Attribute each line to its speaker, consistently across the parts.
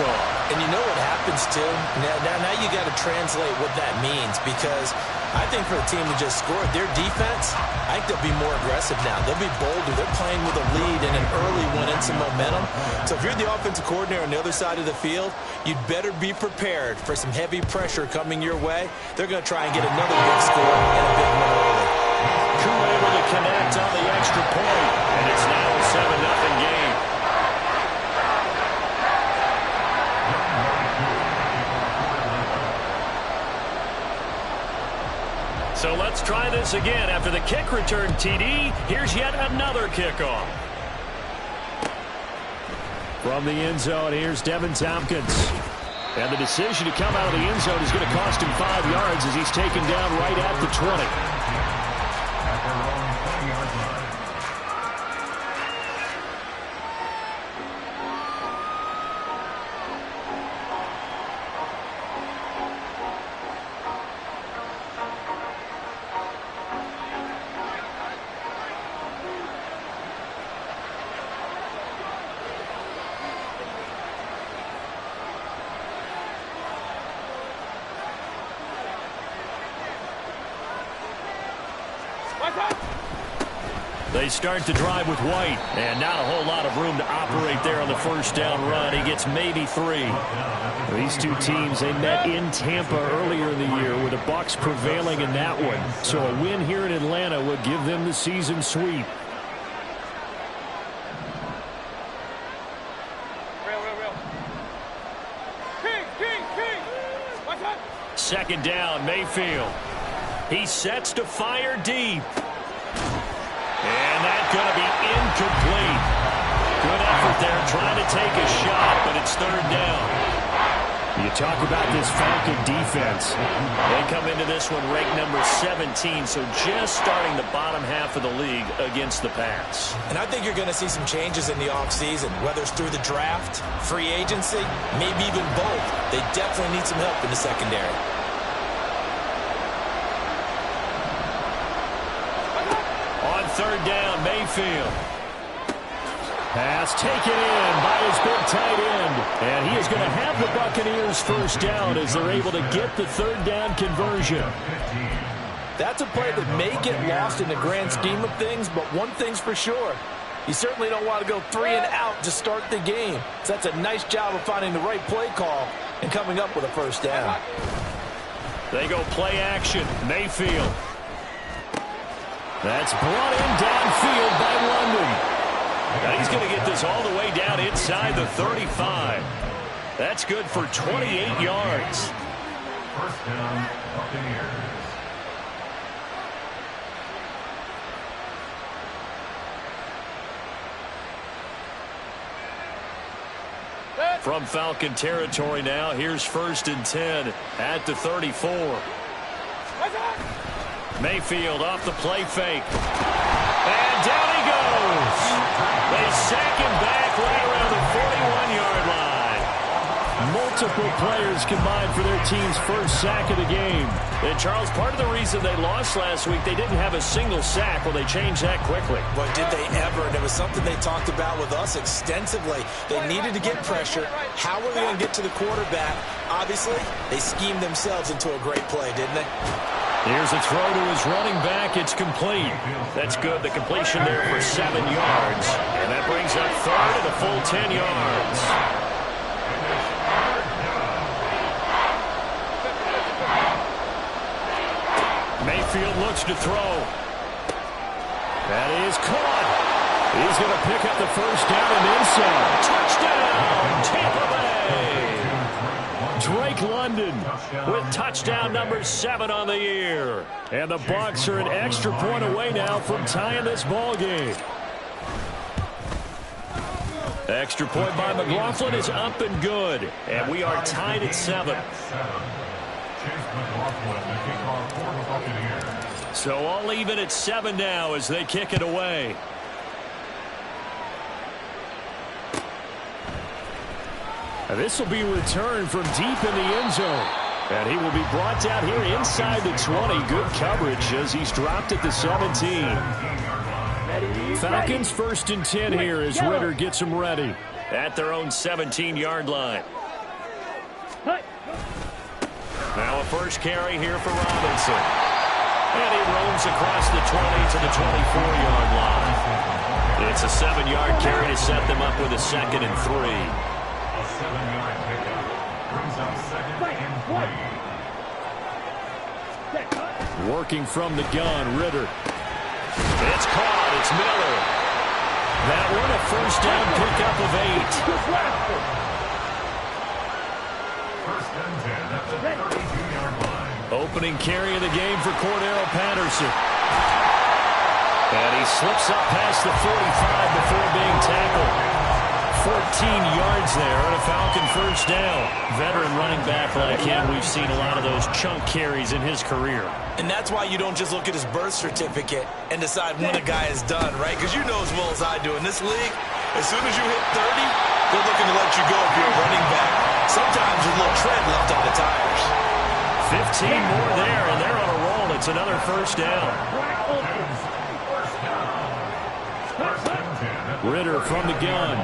Speaker 1: kickoff.
Speaker 2: And you know what happens, too? Now you got to translate what that means, because I think for a team to just score their defense, I think they'll be more aggressive now. They'll be bolder. They're playing with a lead and an early one and some momentum. So if you're the offensive coordinator on the other side of the field, you'd better be prepared for some heavy pressure coming your way. They're going to try and get another big score and a big one early.
Speaker 1: Crew able to connect on the extra point, and it's now a 7-0 game. So let's try this again. After the kick return TD, here's yet another kickoff. From the end zone, here's Devin Tompkins. And the decision to come out of the end zone is going to cost him 5 yards as he's taken down right at the 20. They start to drive with White, and not a whole lot of room to operate there on the first down run. He gets maybe 3. These two teams, they met in Tampa earlier in the year with the Bucs prevailing in that one. So a win here in Atlanta would give them the season sweep. Second down, Mayfield. He sets to fire deep. And that's going to be incomplete. Good effort there trying to take a shot, but it's third down. You talk about this Falcon defense. They come into this one ranked number 17, so just starting the bottom half of the league against the pass.
Speaker 2: And I think you're going to see some changes in the offseason, whether it's through the draft, free agency, maybe even both. They definitely need some help in the secondary.
Speaker 1: On third down, Mayfield. Pass taken in by his big tight end. And he is going to have the Buccaneers first down as they're able to get the third down conversion.
Speaker 2: That's a play that may get lost in the grand scheme of things, but one thing's for sure. You certainly don't want to go 3 and out to start the game. So that's a nice job of finding the right play call and coming up with a first down.
Speaker 1: They go play action. Mayfield. That's brought in downfield by London. Now he's going to get this all the way down inside the 35. That's good for 28 yards.
Speaker 3: First down, Buccaneers.
Speaker 1: From Falcon territory now, here's 1st and 10 at the 34. Mayfield off the play fake. And down he goes. They sack him back right around the 41-yard line. Multiple players combined for their team's first sack of the game. And, Charles, part of the reason they lost last week, they didn't have a single sack. Well, they changed that quickly.
Speaker 2: But did they ever? And it was something they talked about with us extensively. They needed to get pressure. How were they going to get to the quarterback? Obviously, they schemed themselves into a great play, didn't they?
Speaker 1: Here's a throw to his running back. It's complete. That's good. The completion there for 7 yards. And that brings up third and a full 10 yards. Mayfield looks to throw. That is caught. He's going to pick up the first down and then some. Touchdown, Tampa Bay. Drake London with touchdown number 7 on the year. And the Bucs are an extra point away now from tying this ball game. Extra point by McLaughlin is up and good. And we are tied at 7. So all even at 7 now as they kick it away. And this will be returned from deep in the end zone. And he will be brought down here inside the 20. Good coverage as he's dropped at the 17. Falcons 1st and 10 here as Ritter gets them ready at their own 17-yard line. Now a first carry here for Robinson. And he roams across the 20 to the 24-yard line. It's a 7-yard carry to set them up with a 2nd and 3.
Speaker 3: A 7-yard pickup brings up 2nd and 3.
Speaker 1: Working from the gun, Ritter. It's caught. It's Miller. That one a first down pickup of 8.
Speaker 3: First and 10 at the 32-yard line.
Speaker 1: Opening carry of the game for Cordero Patterson. And he slips up past the 45 before being tackled. 14 yards there and a Falcon first down. Veteran running back like him, we've seen a lot of those chunk carries in his career.
Speaker 2: And that's why you don't just look at his birth certificate and decide when a guy is done, right? Because you know as well as I do, in this league, as soon as you hit 30, they're looking to let you go if you're a running back. Sometimes there's a little tread left on the tires.
Speaker 1: 15 more there, and they're on a roll. It's another first down. Ritter from the gun.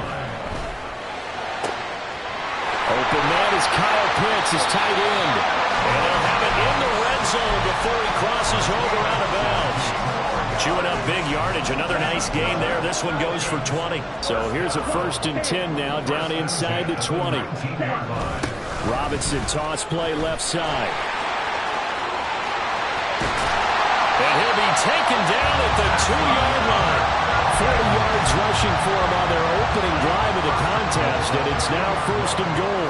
Speaker 1: Open man is Kyle Pitts, his tight end. And they'll have it in the red zone before he crosses over out of bounds. Chewing up big yardage. Another nice gain there. This one goes for 20. So here's a 1st and 10 now down inside the 20. Robinson toss play left side. And he'll be taken down at the 2-yard line. 40 yards rushing for him on their opening drive of the contest, and it's now 1st and goal.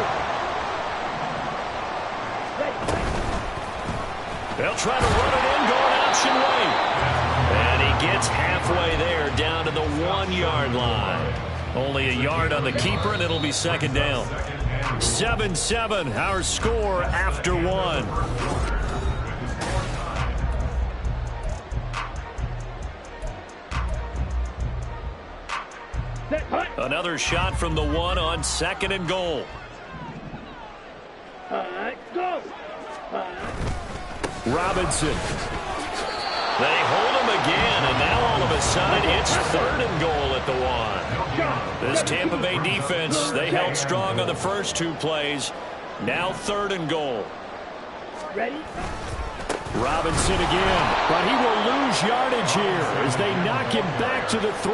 Speaker 1: They'll try to run it in, going option right. And he gets halfway there, down to the 1-yard line. Only a yard on the keeper, and it'll be 2nd down. 7-7, our score after 1. Another shot from the 1 on 2nd and goal.
Speaker 4: Go!
Speaker 1: Robinson. They hold him again, and now all of a sudden it's 3rd and goal at the 1. This Tampa Bay defense, they held strong on the first 2 plays. Now 3rd and goal.
Speaker 4: Ready?
Speaker 1: Robinson again, but he will lose yardage here as they knock him back to the 3.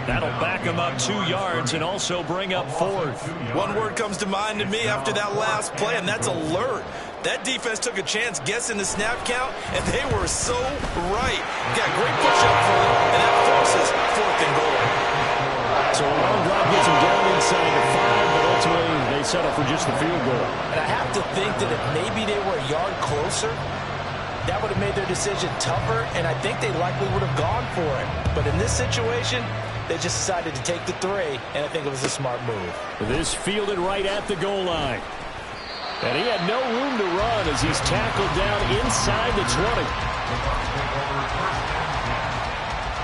Speaker 1: That'll back him up 2 yards and also bring up 4th.
Speaker 2: One word comes to mind to me after that last play, and that's alert. That defense took a chance guessing the snap count, and they were so right. Got great push up front, and that forces 4th and goal.
Speaker 1: So a long drive gets him down inside the 5, but ultimately they settle for just the field goal.
Speaker 2: And I have to think that if maybe they were a yard closer, that would have made their decision tougher, and I think they likely would have gone for it. But in this situation, they just decided to take the 3, and I think it was a smart move.
Speaker 1: This fielded right at the goal line. And he had no room to run as he's tackled down inside the 20.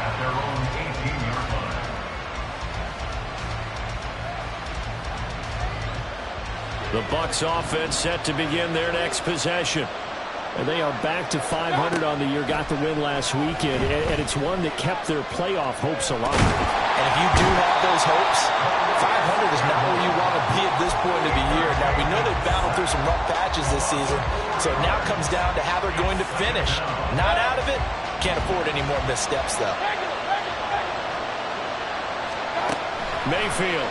Speaker 3: At their own 18-yard line.
Speaker 1: The Bucs offense set to begin their next possession. And they are back to 500 on the year, got the win last weekend, and it's one that kept their playoff hopes alive.
Speaker 2: And if you do have those hopes, 500 is not where you want to be at this point of the year. Now, we know they've battled through some rough patches this season, so it now comes down to how they're going to finish. Not out of it. Can't afford any more missteps, though.
Speaker 1: Mayfield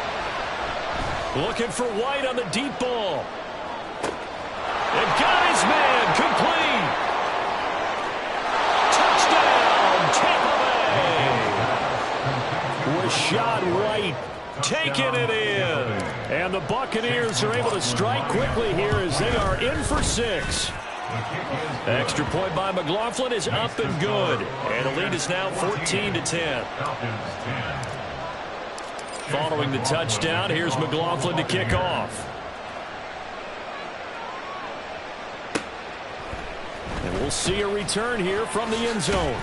Speaker 1: looking for White on the deep ball. And got his man complete. Touchdown, Tampa Bay. Rashad White taking it in. And the Buccaneers are able to strike quickly here as they are in for 6. Extra point by McLaughlin is up and good. And the lead is now 14-10. Following the touchdown, here's McLaughlin to kick off. And we'll see a return here from the end zone.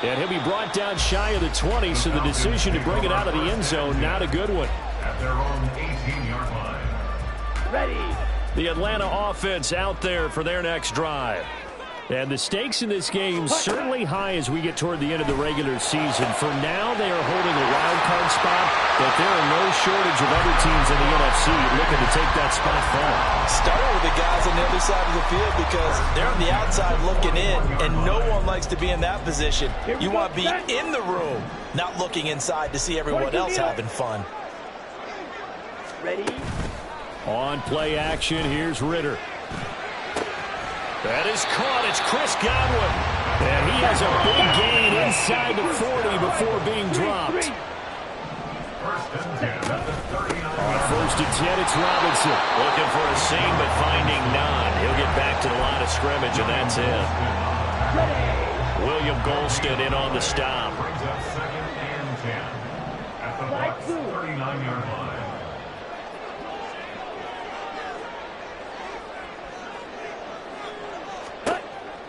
Speaker 1: And he'll be brought down shy of the 20, so the decision to bring it out of the end zone, not a good one.
Speaker 3: At their own 18-yard line.
Speaker 4: Ready.
Speaker 1: The Atlanta offense out there for their next drive. And the stakes in this game certainly high as we get toward the end of the regular season. For now, they are holding a wild card spot, but there are no shortage of other teams in the NFC looking to take that spot from.
Speaker 2: Starting with the guys on the other side of the field because they're on the outside looking in, and no one likes to be in that position. You want to be in the room, not looking inside to see everyone else having fun.
Speaker 4: Ready?
Speaker 1: On play action, here's Ritter. That is caught. It's Chris Godwin. And he has a big gain inside the 40 before being dropped. On first and 10, it's Robinson.
Speaker 5: Looking for a seam, but finding none. He'll get back to the line of scrimmage, and that's it.
Speaker 1: William Golston in on the stop.
Speaker 3: Brings up 2nd and 10 at the Bucs 39-yard line.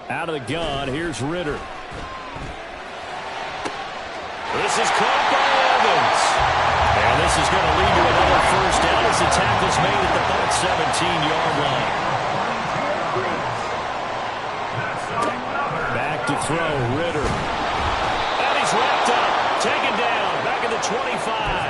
Speaker 1: Out of the gun, here's Ritter.
Speaker 5: This is caught by Evans.
Speaker 1: And this is going to lead to another first down as the tackle's made at the Bucs 17-yard line. Back to throw, Ritter.
Speaker 5: And he's wrapped up. Taken down. Back at the 25.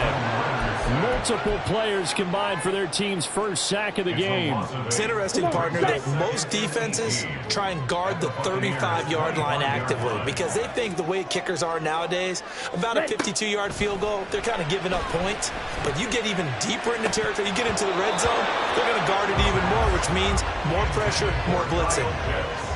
Speaker 1: Multiple players combined for their team's first sack of the game.
Speaker 2: It's interesting, partner, that most defenses try and guard the 35-yard line actively because they think the way kickers are nowadays, about a 52-yard field goal, they're kind of giving up points. But you get even deeper into territory, you get into the red zone, they're going to guard it even more, which means more pressure, more blitzing.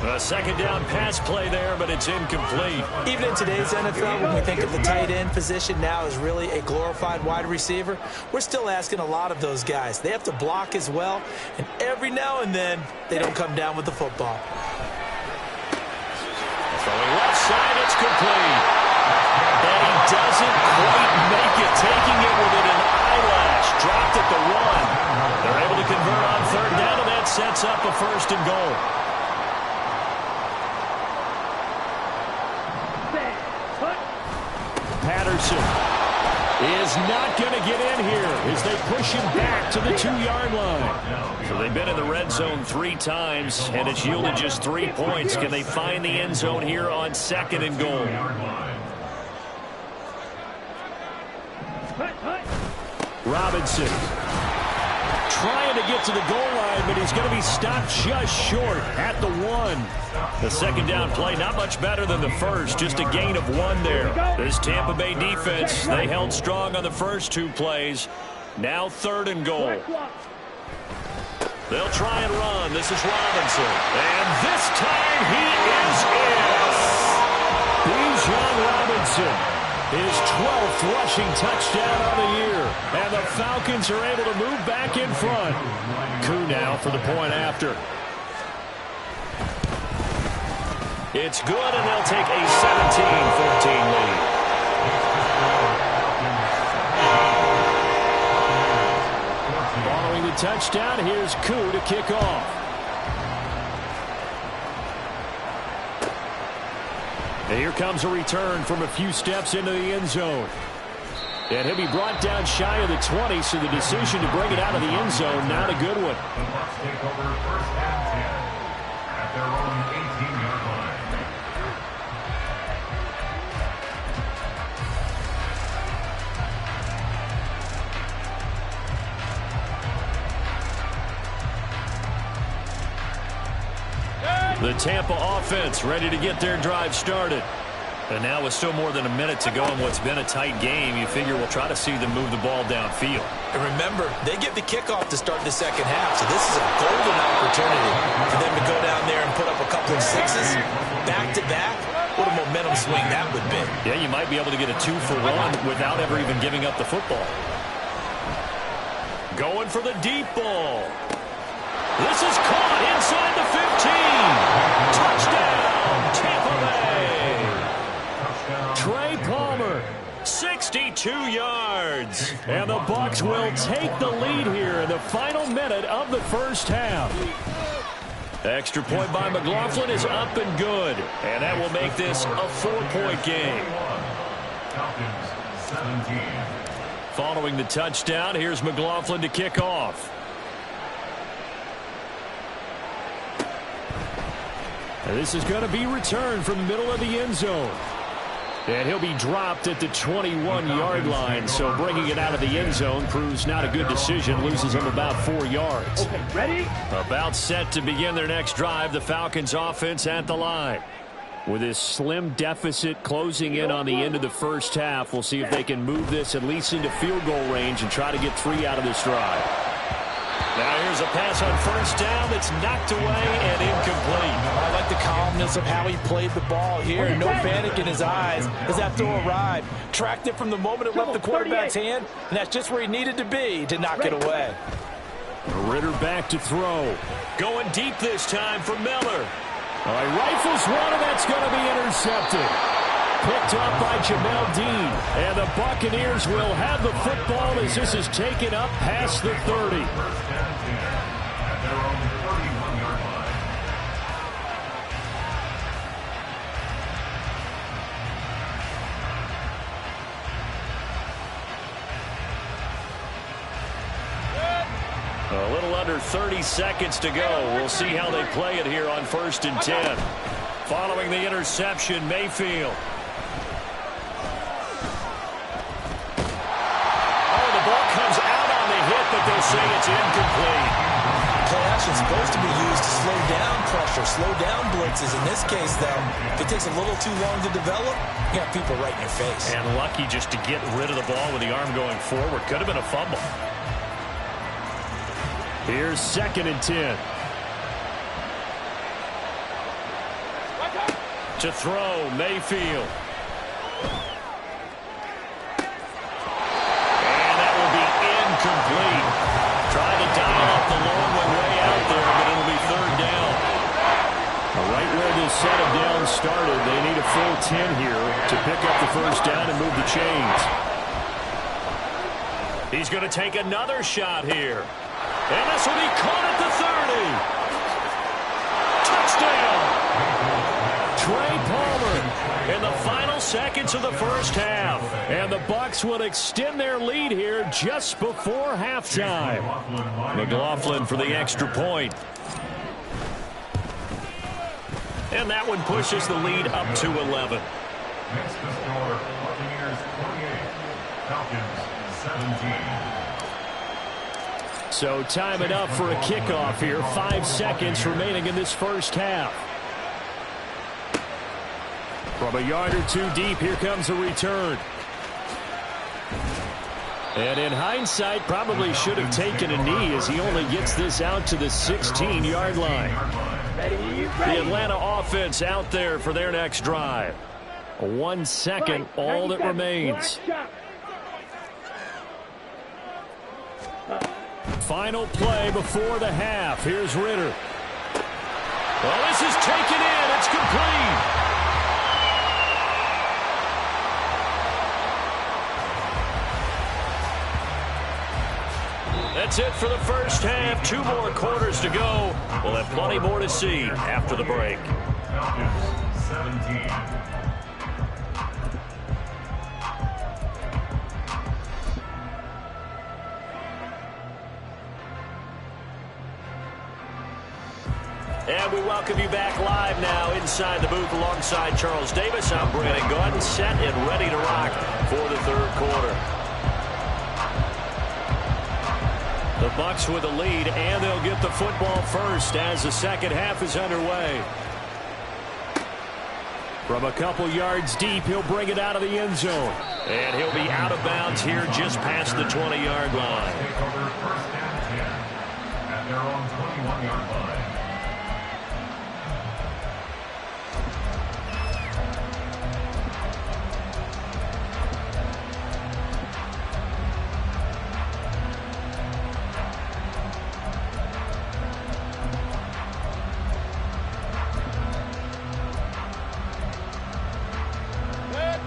Speaker 5: A second down pass play there, but it's incomplete.
Speaker 2: Even in today's NFL, when we think of the tight end position now as really a glorified wide receiver, we're still asking a lot of those guys. They have to block as well, and every now and then, they don't come down with the football.
Speaker 5: Throwing left side, it's complete. And he doesn't quite make it, taking it within an eyelash. Dropped at the 1. They're able to convert on third down, and that sets up a first and goal.
Speaker 1: Patterson is not going to get in here as they push him back to the 2-yard line.
Speaker 5: So they've been in the red zone 3 times, and it's yielded just 3 points. Can they find the end zone here on 2nd and goal?
Speaker 1: Robinson trying to get to the goal line, but he's going to be stopped just short at the 1.
Speaker 5: The second down play, not much better than the first, just a gain of 1 there. This Tampa Bay defense, they held strong on the first 2 plays. Now 3rd and goal. They'll try and run. This is Robinson. And this time he is in.
Speaker 1: Bijan Robinson, his 12th rushing touchdown of the year. And the Falcons are able to move back in front. Koo now for the point after.
Speaker 5: It's good, and they'll take a 17-14 lead.
Speaker 1: Following the touchdown, here's Koo to kick off. And here comes a return from a few steps into the end zone. And he'll be brought down shy of the 20, so the decision to bring it out of the end zone, not a good one.
Speaker 3: The Bucs take over 1st and 10 at their own 18-yard line.
Speaker 5: The Tampa offense ready to get their drive started. And now with still more than a minute to go in what's been a tight game, you figure we'll try to see them move the ball downfield.
Speaker 2: And remember, they get the kickoff to start the second half, so this is a golden opportunity for them to go down there and put up a couple of sixes back-to-back. What a momentum swing that would be.
Speaker 5: Yeah, you might be able to get a 2-for-1 without ever even giving up the football.
Speaker 1: Going for the deep ball. This is caught inside the 15. Touchdown, Tampa Bay. Trey Palmer, 62 yards. And the Bucs will take the lead here in the final minute of the first half.
Speaker 5: Extra point by McLaughlin is up and good. And that will make this a 4-point game.
Speaker 3: Falcons 17.
Speaker 1: Following the touchdown, here's McLaughlin to kick off. And this is going to be returned from the middle of the end zone. And he'll be dropped at the 21-yard line. So bringing it out of the end zone proves not a good decision. Loses him about 4 yards.
Speaker 4: Okay, ready?
Speaker 1: About set to begin their next drive. The Falcons offense at the line. With this slim deficit closing in on the end of the first half, we'll see if they can move this at least into field goal range and try to get 3 out of this drive. Now here's a pass on first down that's knocked away and incomplete.
Speaker 2: I like the calmness of how he played the ball here. No panic in his eyes as that throw arrived. Tracked it from the moment it left the quarterback's hand, and that's just where he needed to be to knock it away.
Speaker 1: Ritter back to throw. Going deep this time for Miller. All right, rifles one, and that's going to be intercepted. Picked up by Jamel Dean. And the Buccaneers will have the football as this is taken up past the 30.
Speaker 3: First and 10 at their own 31-yard line.
Speaker 1: A little under 30 seconds to go. We'll see how they play it here on first and 10. Following the interception, Mayfield. Oh, the ball comes out on the hit, but they'll say it's incomplete.
Speaker 2: Play action is supposed to be used to slow down pressure, slow down blitzes. In this case, though, if it takes a little too long to develop, you got people right in your face.
Speaker 1: And lucky just to get rid of the ball with the arm going forward. Could have been a fumble. Here's second and 10. To throw, Mayfield. And that will be incomplete. Trying to dial up the long one way out there, but it'll be third down. Right where this set of downs started, they need a full 10 here to pick up the first down and move the chains. He's going to take another shot here. And this will be caught at the 30. Touchdown! Trey Palmer in the final seconds of the first half. And the Bucs will extend their lead here just before halftime. McLaughlin for the extra point. And that one pushes the lead up to 11.
Speaker 3: Next to score, Buccaneers 28, Falcons 17.
Speaker 1: So time it up for a kickoff here. 5 seconds remaining in this first half. From a yard or two deep, here comes a return. And in hindsight, probably should have taken a knee as he only gets this out to the 16-yard line. The Atlanta offense out there for their next drive. 1 second, all that remains. Final play before the half. Here's Ritter. Well, this is taken in. It's complete. That's it for the first half. 2 more quarters to go. We'll have plenty more to see after the break.
Speaker 3: Falcons 17.
Speaker 1: And we welcome you back live now inside the booth alongside Charles Davis. I'm Brandon Gaudin, set and ready to rock for the third quarter. The Bucs with a lead, and they'll get the football first as the second half is underway. From a couple yards deep, he'll bring it out of the end zone. And he'll be out of bounds here just past the 20-yard line.
Speaker 3: Take over first and 10 at their own 21-yard line.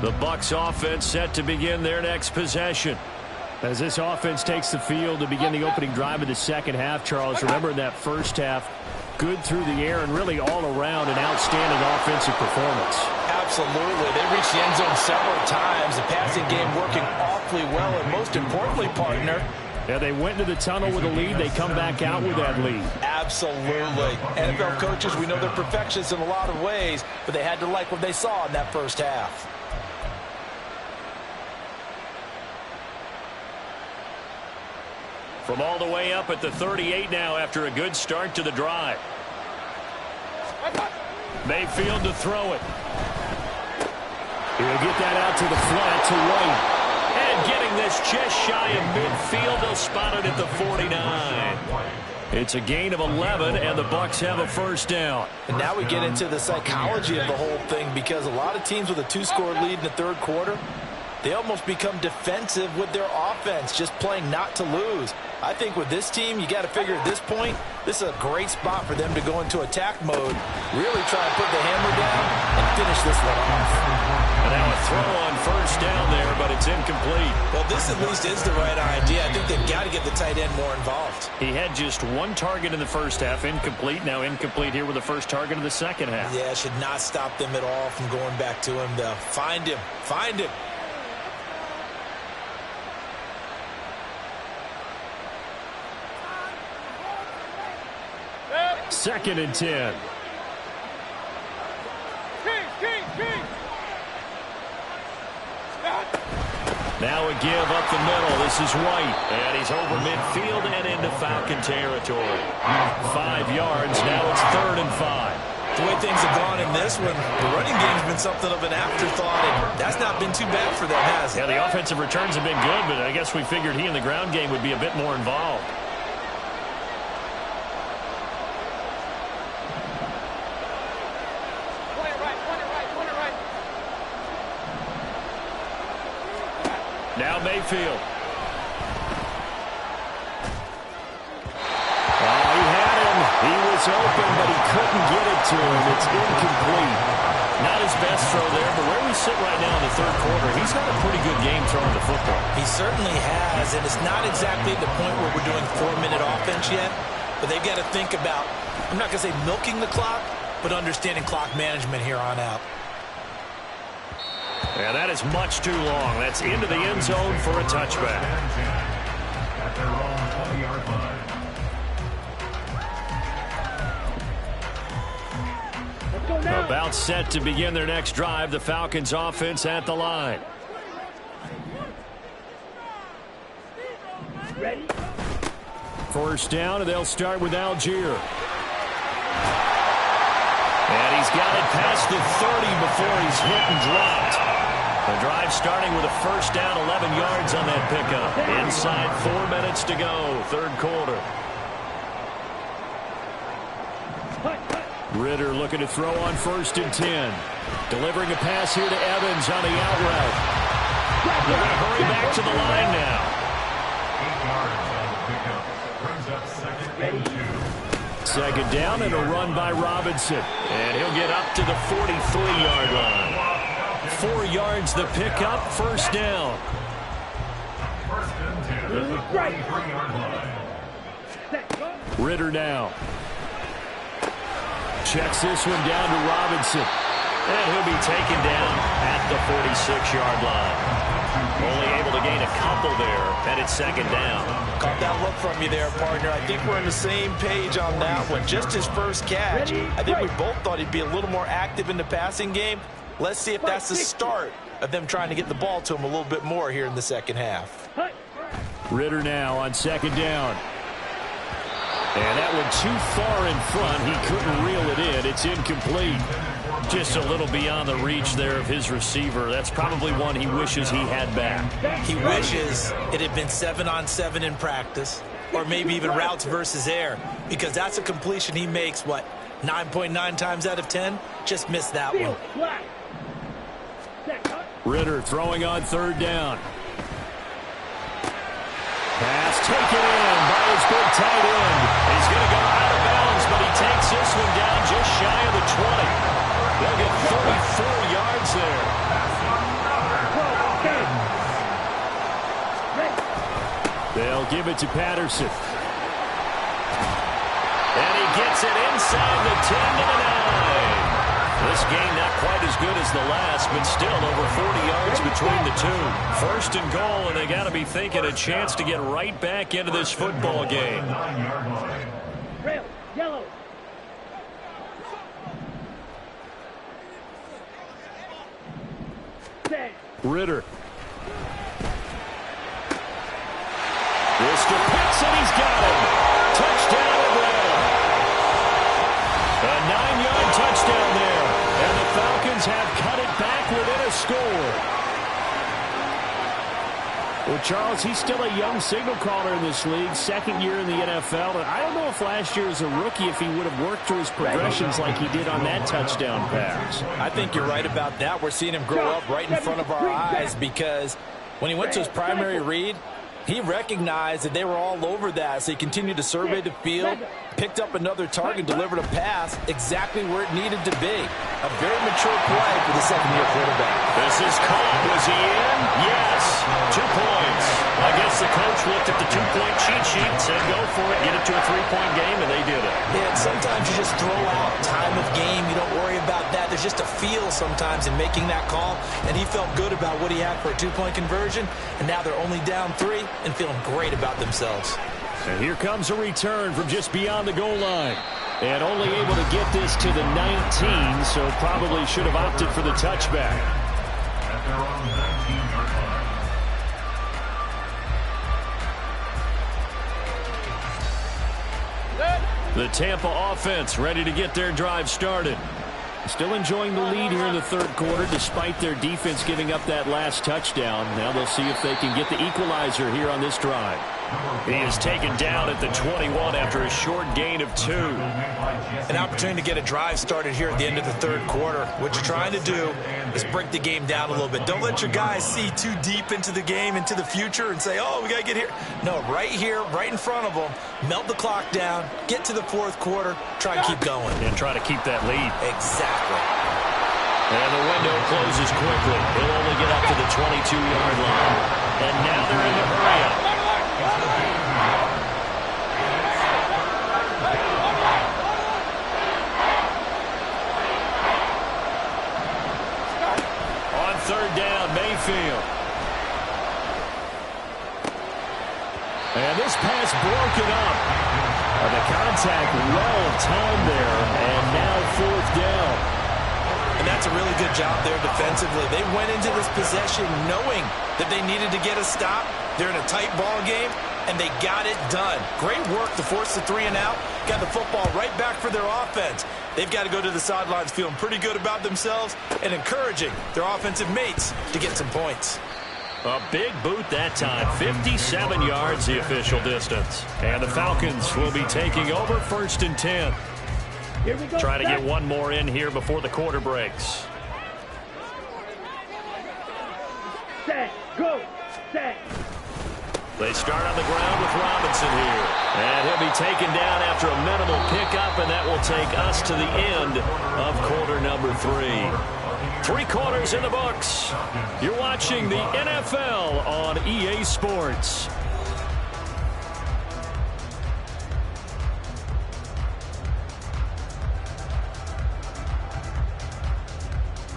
Speaker 1: The Bucs offense set to begin their next possession. As this offense takes the field to begin the opening drive of the second half, Charles, remember in that first half, good through the air and really all around an outstanding offensive performance.
Speaker 2: Absolutely. They reached the end zone several times. The passing game working awfully well, and most importantly, partner,
Speaker 1: Yeah, they went into the tunnel with a lead. They come back out with that lead.
Speaker 2: Absolutely. NFL coaches, we know they're perfectionists in a lot of ways, but they had to like what they saw in that first half.
Speaker 1: From all the way up at the 38 now after a good start to the drive. Mayfield to throw it. He'll get that out to the flat to White. And getting this just shy of midfield, they'll spot it at the 49. It's a gain of 11, and the Bucs have a first down.
Speaker 2: And now we get into the psychology of the whole thing, because a lot of teams with a 2-score lead in the third quarter, they almost become defensive with their offense, just playing not to lose. I think with this team, you got to figure at this point, this is a great spot for them to go into attack mode, really try and put the hammer down and finish this one off.
Speaker 1: And now a throw on first down there, but it's incomplete.
Speaker 2: Well, this at least is the right idea. I think they've got to get the tight end more involved.
Speaker 1: He had just one target in the first half, incomplete. Now incomplete here with the first target of the second half.
Speaker 2: Yeah, should not stop them at all from going back to him, though. Find him. Find him.
Speaker 1: Second and 10. Now a give up the middle. This is White. And he's over midfield and into Falcon territory. 5 yards. Now it's 3rd and 5.
Speaker 2: The way things have gone in this one, the running game's been something of an afterthought, and that's not been too bad for them, has it?
Speaker 1: Yeah, the offensive returns have been good, but I guess we figured he in the ground game would be a bit more involved. Now Mayfield. Oh, he had him. He was open, but he couldn't get it to him. It's incomplete. Not his best throw there, but where we sit right now in the third quarter, he's got a pretty good game throwing the football.
Speaker 2: He certainly has, and it's not exactly the point where we're doing 4-minute offense yet, but they've got to think about, I'm not going to say milking the clock, but understanding clock management here on out.
Speaker 1: And that is much too long. That's into the end zone for a touchback.
Speaker 3: At their own 20-yard line.
Speaker 1: About set to begin their next drive. The Falcons offense at the line.
Speaker 4: Ready?
Speaker 1: First down, and they'll start with Algier. And he's got it past the 30 before he's hit and dropped. The drive starting with a first down, 11 yards on that pickup. Inside 4 minutes to go, third quarter. Ritter looking to throw on 1st and 10. Delivering a pass here to Evans on the out route. They're going to hurry back to the line now.
Speaker 3: 8 yards on the pickup. Brings up 2nd and 2.
Speaker 1: Second down and a run by Robinson. And he'll get up to the 43-yard line. 4 yards the pickup, first down.
Speaker 3: 1st and 10 at the 43-yard line.
Speaker 1: Ritter now. Checks this one down to Robinson. And he'll be taken down at the 46-yard line. Only able to gain a couple there, and it's second down.
Speaker 2: Caught that look from you there, partner. I think we're on the same page on that one. Just his first catch. I think we both thought he'd be a little more active in the passing game. Let's see if that's the start of them trying to get the ball to him a little bit more here in the second half.
Speaker 1: Ritter now on second down. And that one too far in front. He couldn't reel it in. It's incomplete. Just a little beyond the reach there of his receiver. That's probably one he wishes he had back.
Speaker 2: He wishes it had been 7-on-7 in practice, or maybe even routes versus air, because that's a completion he makes, 9.9 times out of 10? Just missed that one.
Speaker 1: Ritter throwing on third down. Pass taken in by his big tight end. He's going to go out of bounds, but he takes this one down just shy of the 20. They'll get 34 yards there. They'll give it to Patterson. And he gets it inside the 10 to the 9. This game not quite as good as the last, but still over 40 yards between the two. First and goal, and they got to be thinking a chance to get right back into this football game. Ritter. This to Pitts, and he's got him. Touchdown Atlanta. A 9-yard touchdown there. And the Falcons have cut it back within a score. Well, Charles, he's still a young signal caller in this league, second year in the NFL. And I don't know if last year as a rookie, if he would have worked through his progressions like he did on that touchdown pass.
Speaker 2: I think you're right about that. We're seeing him grow up right in front of our eyes because when he went to his primary read, he recognized that they were all over that, so he continued to survey the field, picked up another target, delivered a pass exactly where it needed to be. A very mature play for the second-year quarterback.
Speaker 1: This is caught. Was he in? Yes. 2 points. I guess the coach looked at the 2-point cheat sheet and said, go for it, get it to a 3-point game, and they did it.
Speaker 2: Yeah, and sometimes you just throw out time of game. You don't worry about that. There's just a feel sometimes in making that call, and he felt good about what he had for a 2-point conversion, and now they're only down 3 and feeling great about themselves.
Speaker 1: And here comes a return from just beyond the goal line. And only able to get this to the 19, so probably should have opted for the touchback.
Speaker 3: At their own 19-yard line.
Speaker 1: The Tampa offense ready to get their drive started. Still enjoying the lead here in the third quarter despite their defense giving up that last touchdown. Now they'll see if they can get the equalizer here on this drive. He is taken down at the 21 after a short gain of 2.
Speaker 2: An opportunity to get a drive started here at the end of the third quarter. What you're trying to do is break the game down a little bit. Don't let your guys see too deep into the game, into the future, and say, oh, we got to get here. No, right here, right in front of them, melt the clock down, get to the fourth quarter, try and keep going.
Speaker 1: And try to keep that lead.
Speaker 2: Exactly.
Speaker 1: And the window closes quickly. He'll only get up to the 22-yard line. And now they're in the hurry-up. Third down, Mayfield. And this pass broken up. The contact well timed there, and now fourth down.
Speaker 2: And that's a really good job there defensively. They went into this possession knowing that they needed to get a stop. They're in a tight ball game, and they got it done. Great work to force the 3 and out. Got the football right back for their offense. They've got to go to the sidelines feeling pretty good about themselves and encouraging their offensive mates to get some points.
Speaker 1: A big boot that time. 57 yards the official distance. And the Falcons will be taking over 1st and 10.
Speaker 4: Here we go.
Speaker 1: Try to get one more in here before the quarter breaks.
Speaker 4: Set. Go. Set.
Speaker 1: They start on the ground with Robinson here. And he'll be taken down after a minimal pickup, and that will take us to the end of quarter number 3. 3 quarters in the books. You're watching the NFL on EA Sports.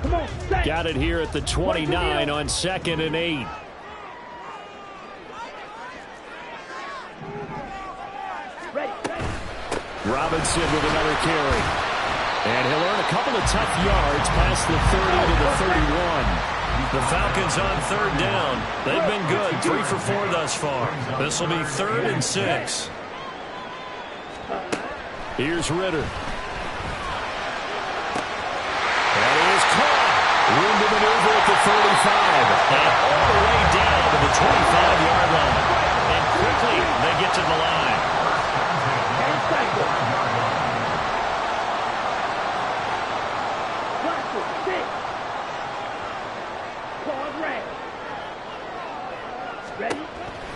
Speaker 4: Come on. Set.
Speaker 1: Got it here at the 29 on 2nd and 8. Robinson with another carry. And he'll earn a couple of tough yards past the 30 to the 31. The Falcons on third down. They've been good. 3 for 4 thus far. This will be 3rd and 6. Here's Ritter. And he is caught. Room to maneuver at the 35. And all the way down to the 25-yard line. And quickly they get to the line.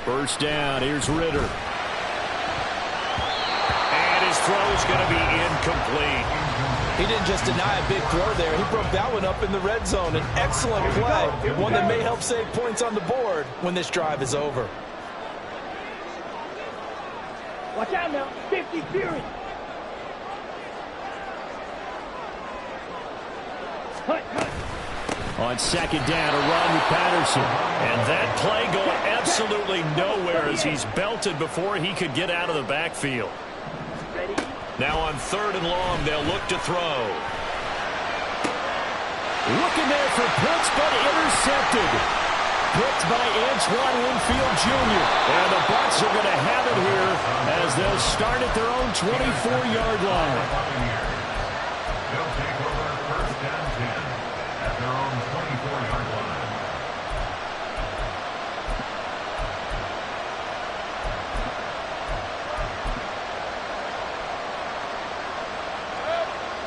Speaker 1: First down, here's Ritter. And his throw's going to be incomplete.
Speaker 2: He didn't just deny a big throw there. He broke that one up in the red zone. An excellent play. One that may help save points on the board when this drive is over.
Speaker 4: Watch out now. 50 Fury. Hut.
Speaker 1: On second down, a run with Patterson. And that play going absolutely nowhere as he's belted before he could get out of the backfield.
Speaker 4: Ready.
Speaker 1: Now on 3rd and long, they'll look to throw. Looking there for Pitts, but intercepted. Picked by Antoine Winfield Jr. And the Bucs are going to have it here as they'll start at their own 24-yard line.
Speaker 3: They'll take over first and 10 at their own 24-yard line.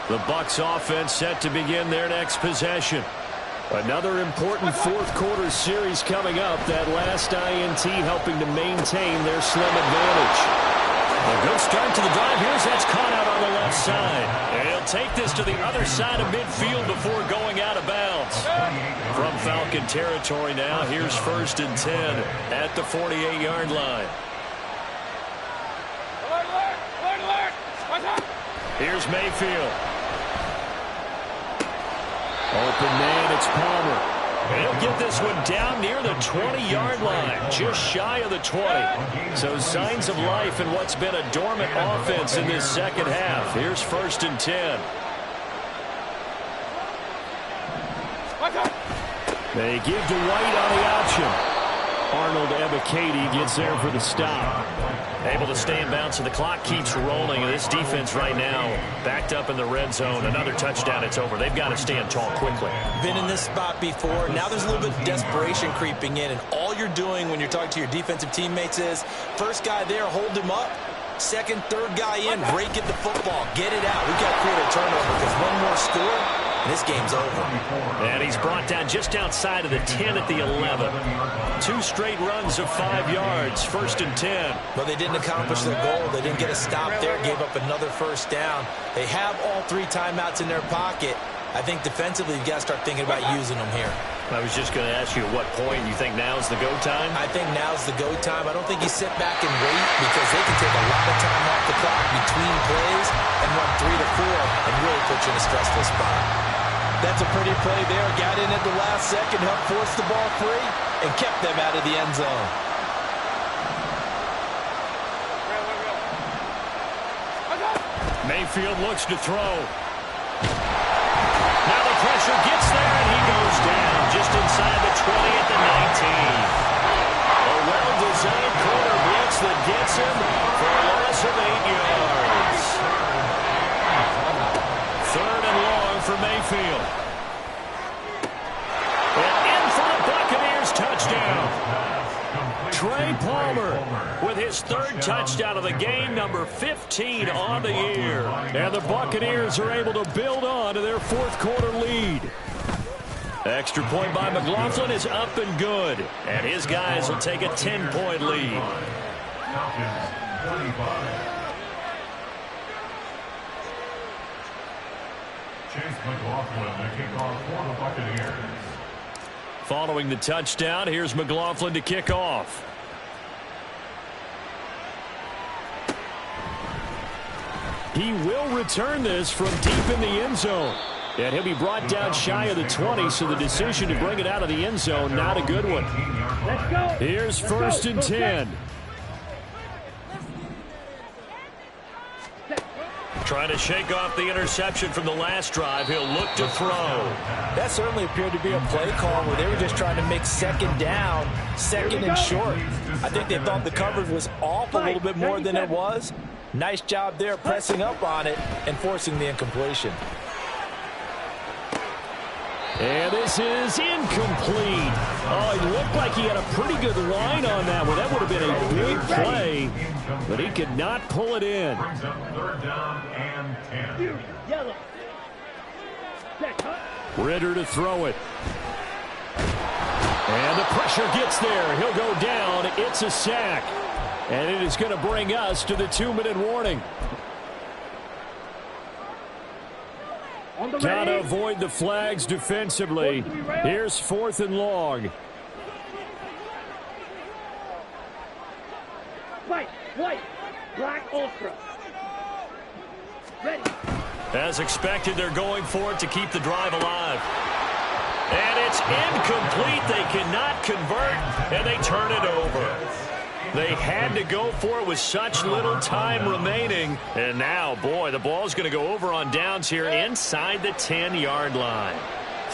Speaker 1: The Bucs offense set to begin their next possession. Another important fourth-quarter series coming up. That last INT helping to maintain their slim advantage. A good start to the drive. Here's that's caught out on the left side. And he'll take this to the other side of midfield before going out of bounds. From Falcon territory now, here's first and 10 at the 48-yard line. Here's Mayfield. Open man, it's Palmer. He'll get this one down near the 20-yard line, just shy of the 20. So signs of life in what's been a dormant offense in this second half. Here's first and 10. They give to White on the option. Arnold Ebiketie gets there for the stop. Able to stay in bounds, so the clock keeps rolling. And this defense right now backed up in the red zone. Another touchdown, it's over. They've got to stand tall quickly.
Speaker 2: Been in this spot before. Now there's a little bit of desperation creeping in. And all you're doing when you're talking to your defensive teammates is, first guy there, hold him up. Second, third guy in, rake at the football. Get it out. We've got to create a turnover because one more score, and this game's over.
Speaker 1: And he's brought down just outside of the 10 at the 11. 2 straight runs of 5 yards, first and 10.
Speaker 2: But they didn't accomplish their goal. They didn't get a stop there, gave up another first down. They have all 3 timeouts in their pocket. I think defensively, you've got to start thinking about using them here.
Speaker 1: I was just going to ask you at what point you think now's the go time?
Speaker 2: I think now's the go time. I don't think you sit back and wait because they can take a lot of time off the clock between plays and run 3 to 4 and really put you in a stressful spot. That's a pretty play there. Got in at the last second, helped force the ball free, and kept them out of the end zone.
Speaker 1: Mayfield looks to throw. Now the pressure gets there, and he goes down just inside the 20 at the 19. A well-designed corner blitz that gets him for a loss of 8 yards. Third and long for Mayfield. And in for the Buccaneers touchdown. Trey Palmer with his 3rd touchdown of the game, number 15 on the year. And the Buccaneers are able to build on to their 4th quarter lead. Extra point by McLaughlin is up and good. And his guys will take a 10-point lead.
Speaker 3: Chase McLaughlin, the kickoff for the Buccaneers.
Speaker 1: Following the touchdown, here's McLaughlin to kick off. He will return this from deep in the end zone. And he'll be brought down shy of the 20, so the decision to bring it out of the end zone, not a good one.
Speaker 4: Let's go.
Speaker 1: Here's first and 10. Trying to shake off the interception from the last drive. He'll look to throw.
Speaker 2: That certainly appeared to be a play call where they were just trying to make second down, second and short. I think they thought the coverage was off a little bit more than it was. Nice job there pressing up on it and forcing the incompletion.
Speaker 1: And this is incomplete. Oh, it looked like he had a pretty good line on that one. That would have been a big play, but he could not pull it in.
Speaker 3: Brings up 3rd down and 10.
Speaker 4: Yellow. Set, huh?
Speaker 1: Ritter to throw it. And the pressure gets there. He'll go down. It's a sack. And it is going to bring us to the 2-minute warning. Got to avoid the flags defensively. Here's 4th and long.
Speaker 4: White, black, ultra. Ready.
Speaker 1: As expected, they're going for it to keep the drive alive. And it's incomplete. They cannot convert, and they turn it over. They had to go for it with such little time remaining. And now, boy, the ball's going to go over on downs here inside the 10-yard line.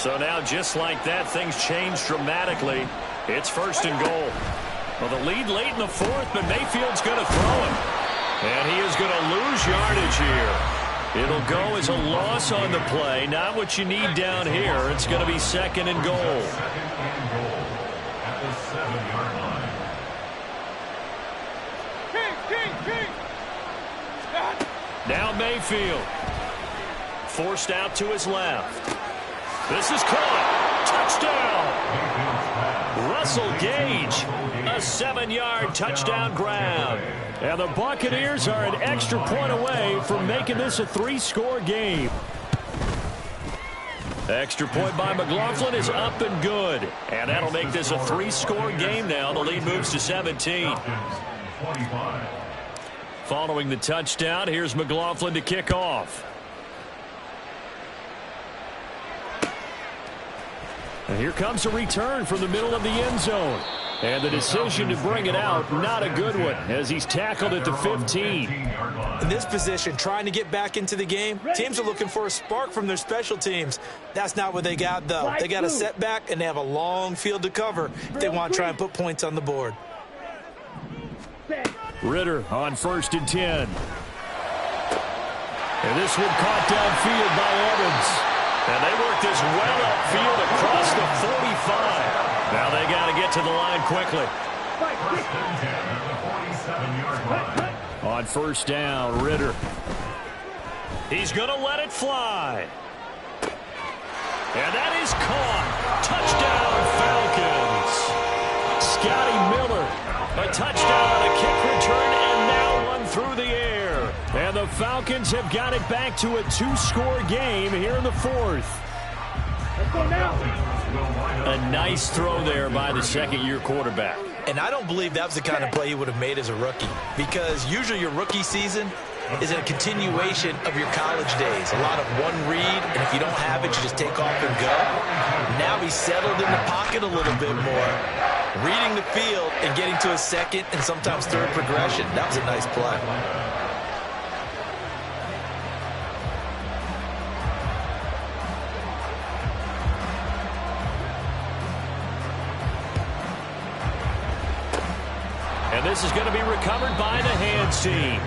Speaker 1: So now, just like that, things change dramatically. It's 1st and goal. Well, the lead late in the 4th, but Mayfield's going to throw it. And he is going to lose yardage here. It'll go as a loss on the play. Not what you need down here. It's going to be 2nd and goal.
Speaker 3: 2nd and goal at the 7-yard line.
Speaker 1: Now Mayfield. Forced out to his left. This is caught. Touchdown. Russell Gage. A 7-yard touchdown grab. And the Buccaneers are an extra point away from making this a 3-score game. Extra point by McLaughlin is up and good. And that'll make this a 3-score game now. The lead moves to 17. Following the touchdown, here's McLaughlin to kick off. And here comes a return from the middle of the end zone. And the decision to bring it out, not a good one, as he's tackled at the 15.
Speaker 2: In this position, trying to get back into the game, teams are looking for a spark from their special teams. That's not what they got, though. They got a setback, and they have a long field to cover if they want to try and put points on the board.
Speaker 1: Ritter on 1st and 10. And this one caught downfield by Evans. And they work this well upfield across the 45. Now they got to get to the line quickly.
Speaker 3: 1st and 10 at the 47-yard line.
Speaker 1: On 1st down, Ritter. He's going to let it fly. And that is caught. Touchdown, Falcons. Scotty Miller. A touchdown on a kick return and now one through the air. And the Falcons have got it back to a 2-score game here in the 4th.
Speaker 4: Let's go now.
Speaker 1: A nice throw there by the 2nd-year quarterback.
Speaker 2: And I don't believe that was the kind of play he would have made as a rookie, because usually your rookie season is a continuation of your college days. A lot of one read, and if you don't have it, you just take off and go. Now he's settled in the pocket a little bit more, reading the field and getting to a 2nd and sometimes 3rd progression. That was a nice play.
Speaker 1: And this is going to be recovered by the hands team.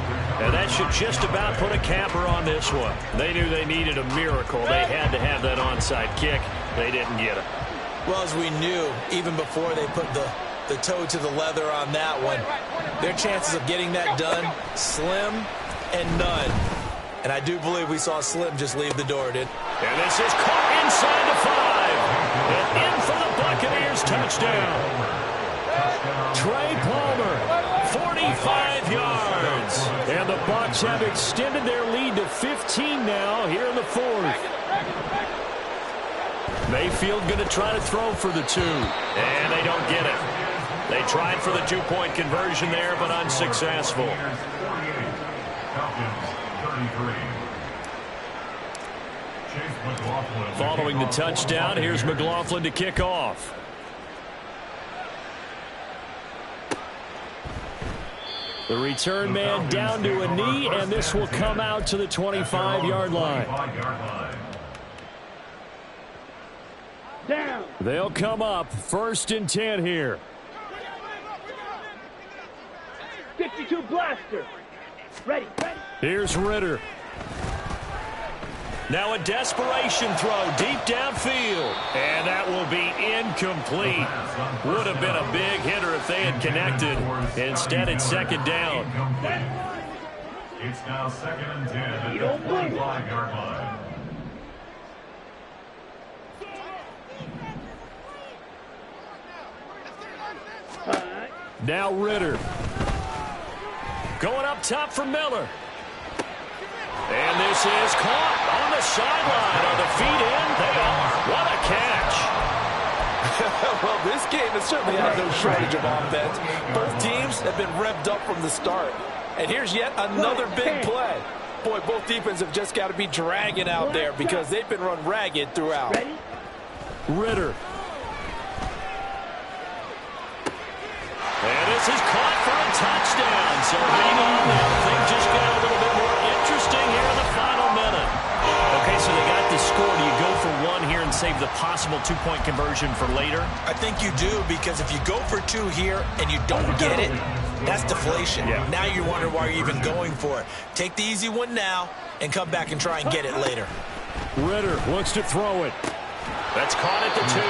Speaker 1: And that should just about put a capper on this one. They knew they needed a miracle. They had to have that onside kick. They didn't get it.
Speaker 2: Well, as we knew, even before they put the toe to the leather on that one, their chances of getting that done, slim and none. And I do believe we saw Slim just leave the door, didn't?
Speaker 1: And this is caught inside the 5. And in for the Buccaneers touchdown. Trey Palmer, 45 yards. And the Bucs have extended their lead to 15 now here in the 4th. Mayfield going to try to throw for the 2. And they don't get it. They tried for the 2-point conversion there, but unsuccessful. Following the touchdown, here's McLaughlin to kick off. The return man down to a knee, and this will come out to the 25-yard line.
Speaker 4: Down.
Speaker 1: They'll come up 1st and 10 here.
Speaker 4: 52 blaster. Ready.
Speaker 1: Here's Ritter. Now a desperation throw deep downfield. And that will be incomplete. Would have been a big hitter if they had connected. Instead, it's 2nd down.
Speaker 3: It's now 2nd and 10 at the 25-yard line.
Speaker 1: Now Ritter. Going up top for Miller. And this is caught on the sideline. Are the feet in? They are. What a catch.
Speaker 6: Well, this game has certainly had no shortage of offense. Both teams have been revved up from the start. And here's yet another big play. Boy, both defenses have just got to be dragging out there because they've been run ragged throughout.
Speaker 1: Ritter. And this is caught for a touchdown. So hang on now. Things just got a little bit more interesting here in the final minute. Okay, so they got the score. Do you go for one here and save the possible two-point conversion for later?
Speaker 2: I think you do, because if you go for two here and you don't get it, that's deflation.
Speaker 1: Yeah.
Speaker 2: Now you wonder why you're even going for it. Take the easy one now and come back and try and get it later.
Speaker 5: Ritter wants to throw it.
Speaker 1: That's caught at the 2,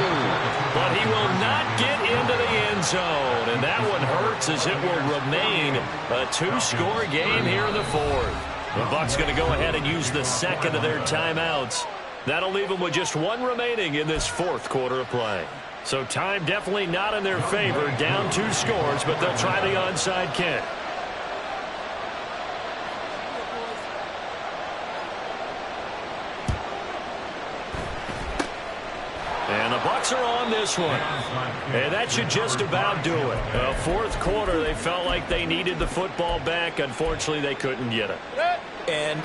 Speaker 1: but he will not get into the end zone, and that one hurts as it will remain a 2-score game here in the 4th. The Bucs going to go ahead and use the second of their timeouts. That'll leave them with just one remaining in this 4th quarter of play. So time definitely not in their favor, down 2 scores, but they'll try the onside kick. And the Bucs are on this one. And that should just about do it. 4th quarter, they felt like they needed the football back. Unfortunately, they couldn't get it.
Speaker 2: And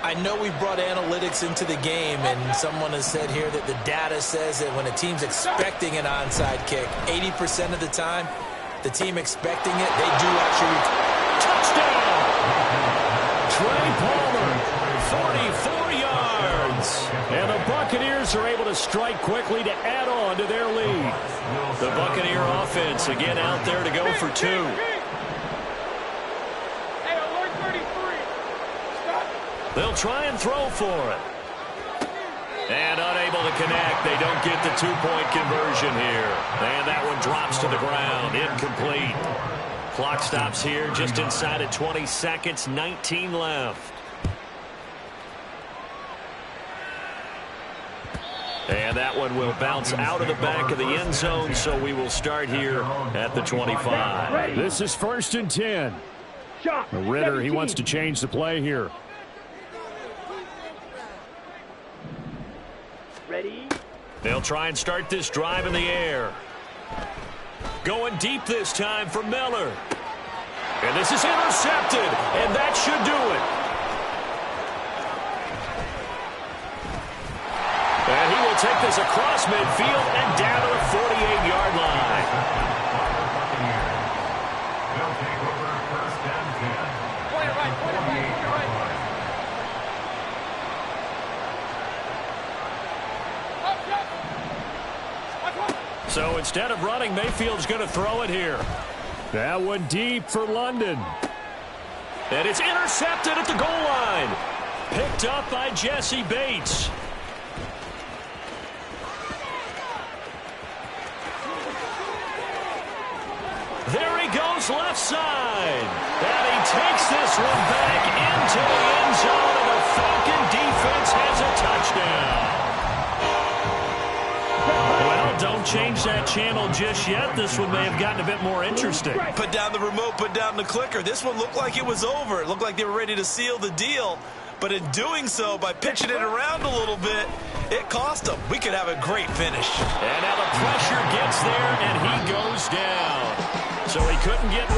Speaker 2: I know we brought analytics into the game, and someone has said here that the data says that when a team's expecting an onside kick, 80% of the time, the team expecting it, they do actually.
Speaker 1: Touchdown! Trey Palmer, 44 yards. And the Buccaneers are able to strike quickly to add on to their lead. The Buccaneer offense again out there to go for 2. They'll try and throw for it. And unable to connect. They don't get the 2-point conversion here. And that one drops to the ground. Incomplete. Clock stops here just inside of 20 seconds. 19 left. And that one will bounce out of the back of the end zone, so we will start here at the 25.
Speaker 5: This is 1st and 10. Ritter, he wants to change the play here.
Speaker 4: Ready?
Speaker 1: They'll try and start this drive in the air. Going deep this time for Miller. And this is intercepted, and that should do it. And he will take this across midfield and down to the 48-yard line.
Speaker 3: They'll take over 1st and 10.
Speaker 4: Play it right, play it right, play it right.
Speaker 1: So instead of running, Mayfield's going to throw it here.
Speaker 5: That one deep for London.
Speaker 1: And it's intercepted at the goal line. Picked up by Jesse Bates. There he goes left side. And he takes this one back into the end zone, and the Falcon defense has a touchdown. Well, don't change that channel just yet. This one may have gotten a bit more interesting.
Speaker 2: Put down the remote, put down the clicker. This one looked like it was over. It looked like they were ready to seal the deal. But in doing so, by pitching it around a little bit, it cost them. We could have a great finish.
Speaker 1: And now the pressure gets there, and he goes down. So he couldn't get